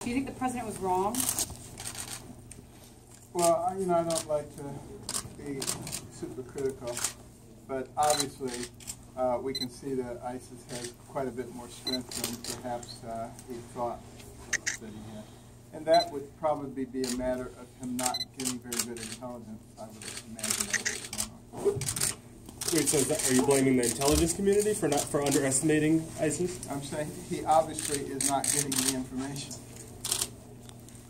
Do you think the president was wrong? Well, I don't like to be super critical, but obviously we can see that ISIS has quite a bit more strength than perhaps he thought that he had. And that would probably be a matter of him not getting very good intelligence, I would imagine that was going on. Wait, so are you blaming the intelligence community for underestimating ISIS? I'm saying he obviously is not getting the information.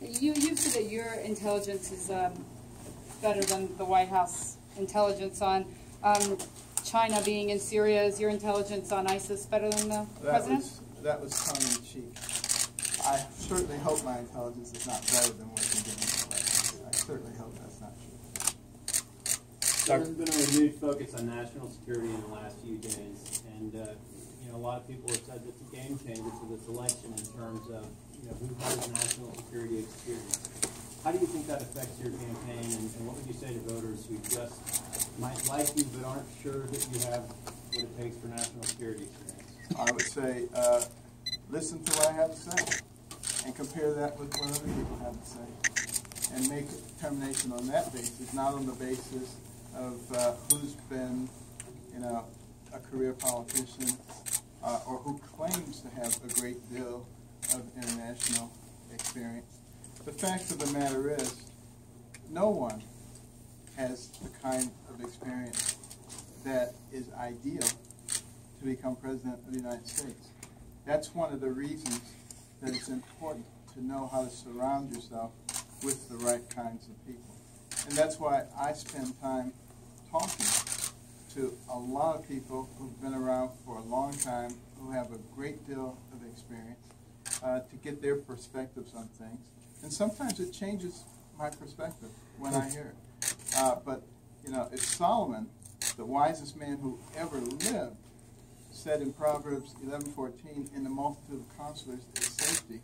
You said that your intelligence is better than the White House intelligence on China being in Syria. Is your intelligence on ISIS better than the president? That was tongue-in-cheek. I certainly hope my intelligence is not better than what you're getting. I certainly hope that's not true. There's been a renewed focus on national security in the last few days, and a lot of people have said it's a game changer for this election in terms of who has national security experience. How do you think that affects your campaign, and what would you say to voters who just might like you but aren't sure that you have what it takes for national security experience? I would say listen to what I have to say and compare that with what other people have to say and make a determination on that basis, not on the basis of who's been a career politician or who claims to have a great deal of international experience. The fact of the matter is, no one has the kind of experience that is ideal to become President of the United States. That's one of the reasons that it's important to know how to surround yourself with the right kinds of people. And that's why I spend time talking to a lot of people who've been around for a long time, who have a great deal of experience, to get their perspectives on things. And sometimes it changes my perspective when I hear it. But if Solomon, the wisest man who ever lived, said in Proverbs 11:14, "In the multitude of counselors is safety,"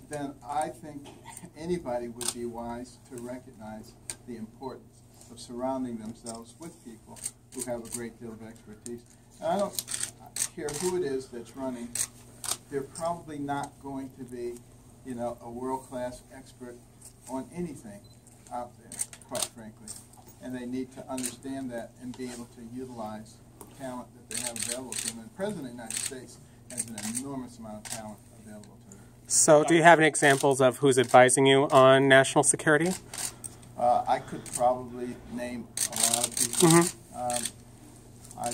then I think anybody would be wise to recognize the importance of surrounding themselves with people who have a great deal of expertise. And I don't care who it is that's running. They're probably not going to be, a world-class expert on anything out there, quite frankly. And they need to understand that and be able to utilize the talent that they have available to them. And the President of the United States has an enormous amount of talent available to them. So do you have any examples of who's advising you on national security? I could probably name a lot of people. I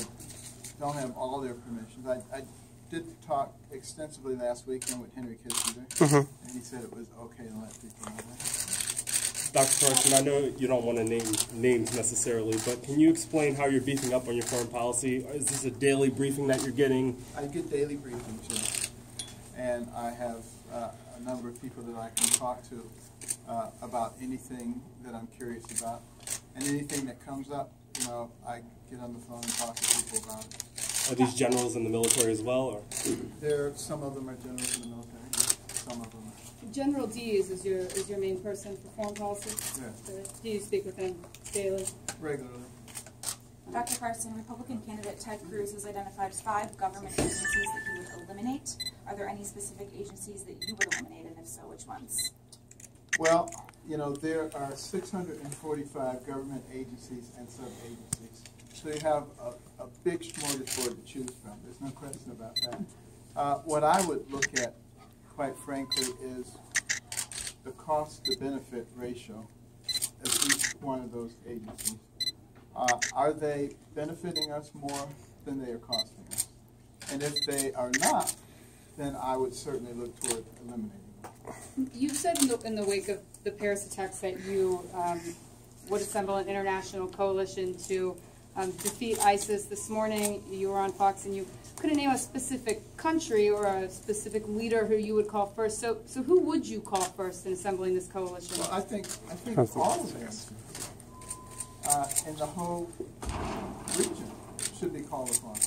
don't have all their permissions. I did talk extensively last weekend with Henry Kissinger, and he said it was okay to let people know that. Dr. Carson, I know you don't want to name names necessarily, but can you explain how you're beefing up on your foreign policy? Is this a daily briefing that you're getting? I get daily briefings, yes. And I have a number of people that I can talk to about anything that I'm curious about. And anything that comes up, I get on the phone and talk to people about it. Are these generals in the military as well? Or? Some of them are generals in the military. Some of them are. General Dees is your main person for foreign policy? Yeah. Do you speak with him daily? Regularly. Dr. Carson, Republican candidate Ted Cruz has identified 5 government agencies that he would eliminate. Are there any specific agencies that you would eliminate, and if so, which ones? Well, there are 645 government agencies and sub-agencies. So you have a big smorgasbord to choose from. There's no question about that. What I would look at, quite frankly, is the cost-to-benefit ratio of each one of those agencies. Are they benefiting us more than they are costing us? And if they are not, then I would certainly look toward eliminating them. You said in the wake of the Paris attacks that you would assemble an international coalition to defeat ISIS. This morning you were on Fox and you couldn't name a specific country or a specific leader who you would call first. So who would you call first in assembling this coalition? Well, I think all of them in the whole region should be called upon.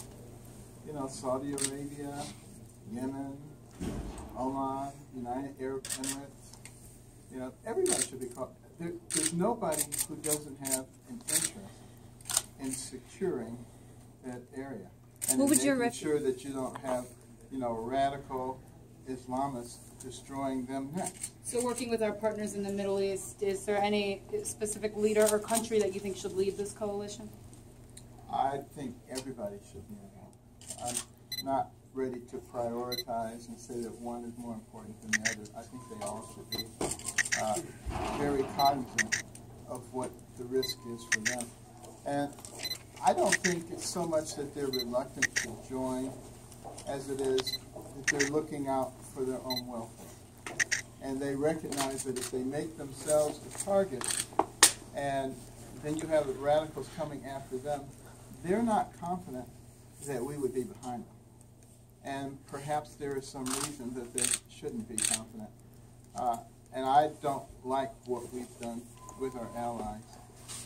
Saudi Arabia, Yemen, Oman, United Arab Emirates. Everybody should be called. There's nobody who doesn't have an interest in securing that area and making sure that you don't have, radical Islamists destroying them next. So working with our partners in the Middle East, is there any specific leader or country that you think should lead this coalition? I think everybody should be involved. I'm not ready to prioritize and say that one is more important than the other. I think they all should be very cognizant of what the risk is for them. And I don't think it's so much that they're reluctant to join as it is that they're looking out for their own welfare. And they recognize that if they make themselves a target and then you have the radicals coming after them, they're not confident that we would be behind them. And perhaps there is some reason that they shouldn't be confident. And I don't like what we've done with our allies.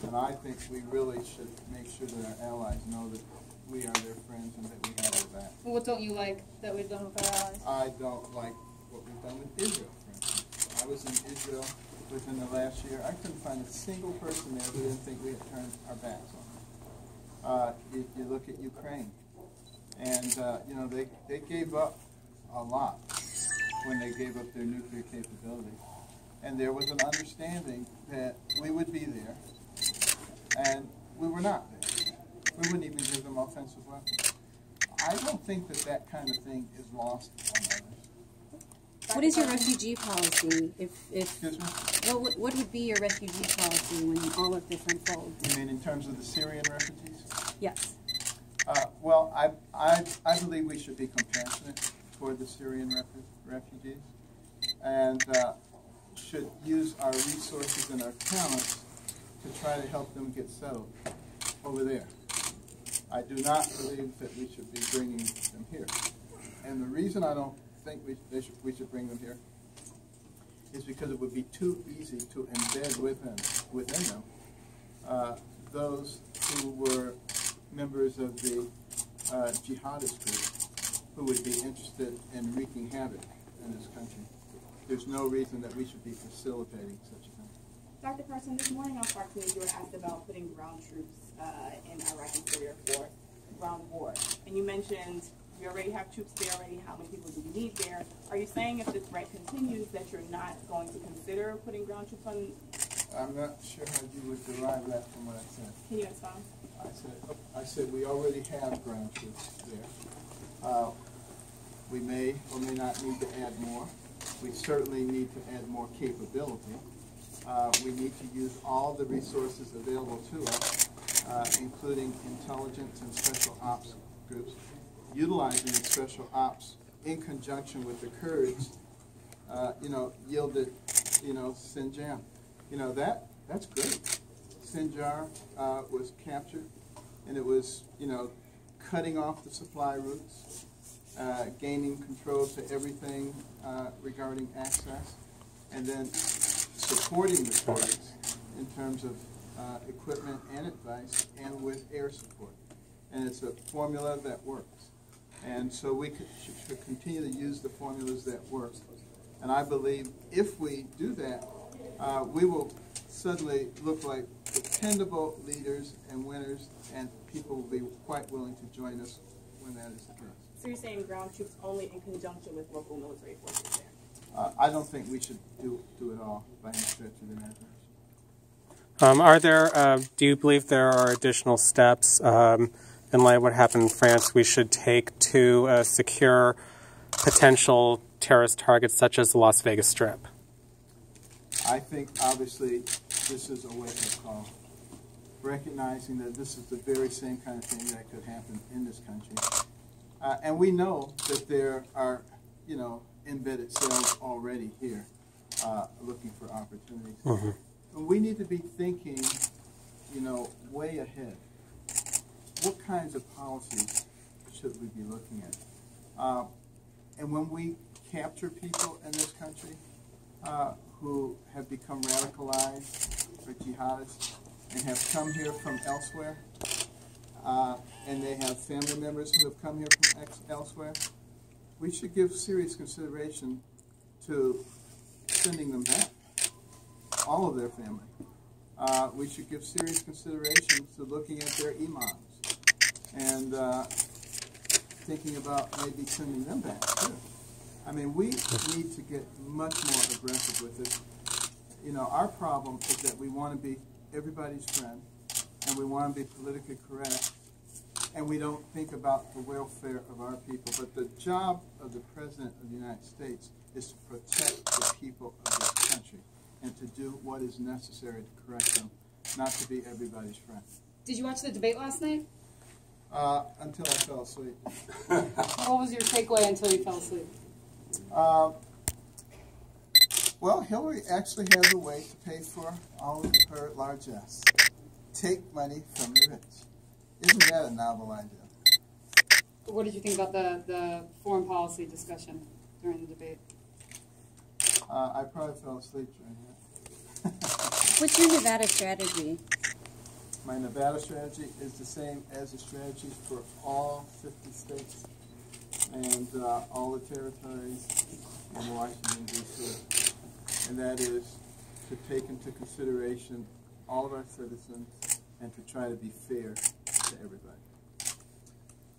And I think we really should make sure that our allies know that we are their friends and that we have their back. Well, what don't you like that we've done with our allies? I don't like what we've done with Israel, for instance. I was in Israel within the last year. I couldn't find a single person there who didn't think we had turned our backs on them. You look at Ukraine, and you know, they gave up a lot when they gave up their nuclear capability. And there was an understanding that we would be there, and we were not there. We wouldn't even give them offensive weapons. I don't think that that kind of thing is lost on others. What is your refugee policy? Excuse me? What would be your refugee policy when all of this unfolds? You mean in terms of the Syrian refugees? Yes. Well, I believe we should be compassionate toward the Syrian refugees, and should use our resources and our talents to try to help them get settled over there. I do not believe that we should be bringing them here. And the reason I don't think we should bring them here is because it would be too easy to embed within them those who were members of the jihadist group who would be interested in wreaking havoc in this country. There's no reason that we should be facilitating such a thing. Dr. Carson, this morning on Fox News, you were asked about putting ground troops in Iraq and Syria for ground war. And you mentioned we already have troops there already. How many people do we need there? Are you saying if the threat continues that you're not going to consider putting ground troops on? I'm not sure how you would derive that from what I said. Can you expound? I said we already have ground troops there. We may or may not need to add more. We certainly need to add more capability. We need to use all the resources available to us, including intelligence and special ops groups. Utilizing special ops in conjunction with the Kurds, yielded, Sinjar. That's great. Sinjar was captured, and it was, cutting off the supply routes, gaining control to everything regarding access, and then supporting the Kurds in terms of equipment and advice, and with air support. And it's a formula that works. And so we should continue to use the formulas that work. And I believe if we do that, we will suddenly look like dependable leaders and winners, and people will be quite willing to join us when that is the case. So you're saying ground troops only in conjunction with local military forces there? I don't think we should do it all by any stretch of the imagination. Do you believe there are additional steps in light of what happened in France we should take to secure potential terrorist targets such as the Las Vegas Strip? I think, obviously, this is a wake-up call, recognizing that this is the very same kind of thing that could happen in this country. And we know that there are, embedded cells already here looking for opportunities. Mm-hmm. And we need to be thinking, way ahead. What kinds of policies should we be looking at? And when we capture people in this country who have become radicalized or jihadists and have come here from elsewhere, and they have family members who have come here from elsewhere, we should give serious consideration to sending them back, all of their family. We should give serious consideration to looking at their imams and thinking about maybe sending them back too. I mean, we need to get much more aggressive with it. You know, our problem is that we want to be everybody's friend, and we want to be politically correct, and we don't think about the welfare of our people. But the job of the President of the United States is to protect the people of this country and to do what is necessary to correct them, not to be everybody's friend. Did you watch the debate last night? Until I fell asleep. What was your takeaway until you fell asleep? Well, Hillary actually has a way to pay for all of her largesse. Take money from the rich. Isn't that a novel idea? What did you think about the foreign policy discussion during the debate? I probably fell asleep during that. What's your Nevada strategy? My Nevada strategy is the same as the strategy for all 50 states and all the territories in Washington, D.C. And that is to take into consideration all of our citizens and to try to be fair to everybody.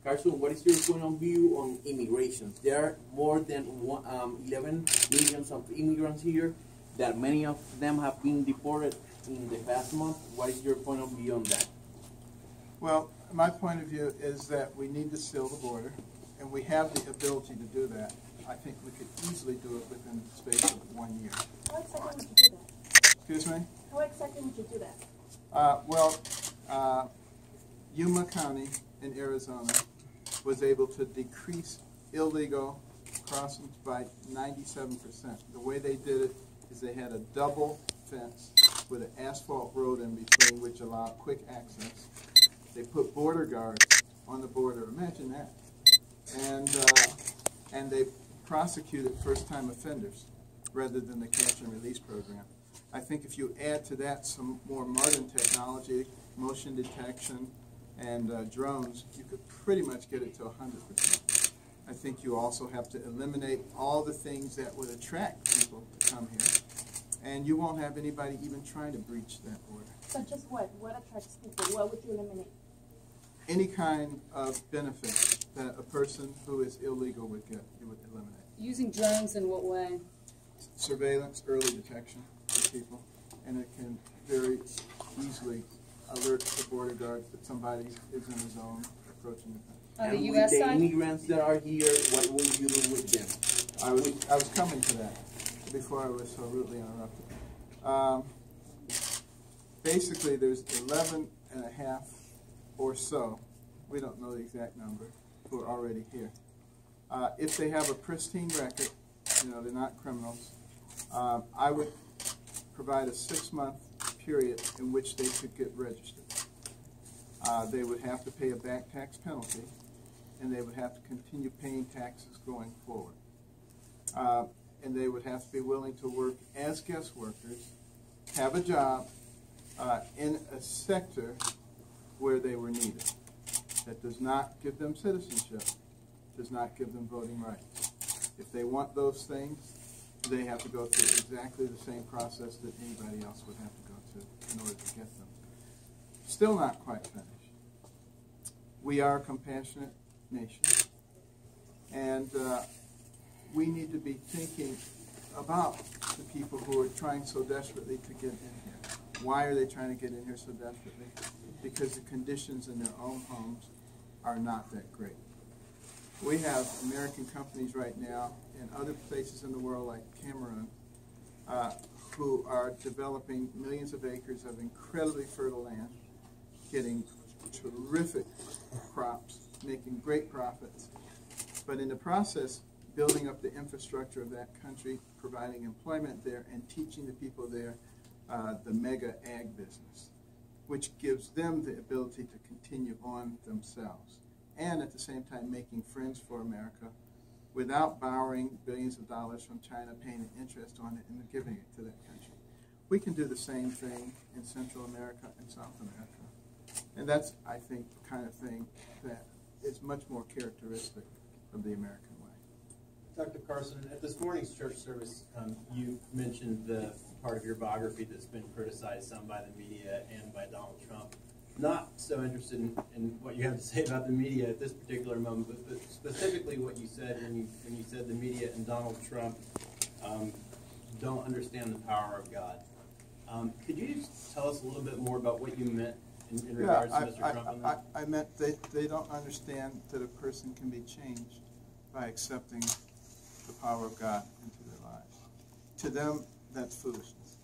Carson, what is your point of view on immigration? There are more than 11 millions of immigrants here, that many of them have been deported in the past month. What is your point of view on that? Well, my point of view is that we need to seal the border, and we have the ability to do that. I think we could easily do it within the space of 1 year. How exactly would you do that? Excuse me? How exactly would you do that? Yuma County in Arizona was able to decrease illegal crossings by 97%. The way they did it is they had a double fence with an asphalt road in between, which allowed quick access. They put border guards on the border. Imagine that. And they prosecuted first-time offenders rather than the catch and release program. I think if you add to that some more modern technology, motion detection, and drones, you could pretty much get it to 100%. I think you also have to eliminate all the things that would attract people to come here, and you won't have anybody even trying to breach that border. Such as what? What attracts people? What would you eliminate? Any kind of benefit that a person who is illegal would get, you would eliminate. Using drones in what way? Surveillance, early detection of people, and it can very easily alert the border guards that somebody is in the zone approaching the country. On the And U.S. with the side? immigrants that are here, what will you do with them? I was coming to that before I was so rudely interrupted. Basically, there's 11 and a half or so, we don't know the exact number, who are already here. If they have a pristine record, you know, they're not criminals, I would provide a 6-month period in which they could get registered. They would have to pay a back tax penalty, and they would have to continue paying taxes going forward. And they would have to be willing to work as guest workers, have a job in a sector where they were needed. That does not give them citizenship, does not give them voting rights. If they want those things, they have to go through exactly the same process that anybody else would have to go to in order to get them. Still not quite finished. We are a compassionate nation, and we need to be thinking about the people who are trying so desperately to get in here. Why are they trying to get in here so desperately? Because the conditions in their own homes are not that great. We have American companies right now in other places in the world like Cameroon who are developing millions of acres of incredibly fertile land, getting terrific crops, making great profits, but in the process building up the infrastructure of that country, providing employment there, and teaching the people there the mega ag business, which gives them the ability to continue on themselves, and at the same time making friends for America without borrowing billions of dollars from China, paying interest on it, and giving it to that country. We can do the same thing in Central America and South America. And that's, I think, the kind of thing that is much more characteristic of the American way. Dr. Carson, at this morning's church service, you mentioned the part of your biography that's been criticized some by the media and by Donald Trump. not so interested in what you have to say about the media at this particular moment, but specifically what you said when you said the media and Donald Trump don't understand the power of God. Could you just tell us a little bit more about what you meant in regards to Mr. Trump on that? I meant they don't understand that a person can be changed by accepting the power of God into their lives. To them, that's foolishness.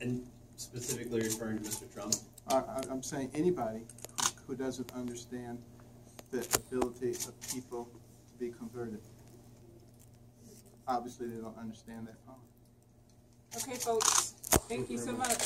And specifically referring to Mr. Trump? I'm saying anybody who doesn't understand the ability of people to be converted. Obviously, they don't understand that power. Okay, folks. Thank you so much.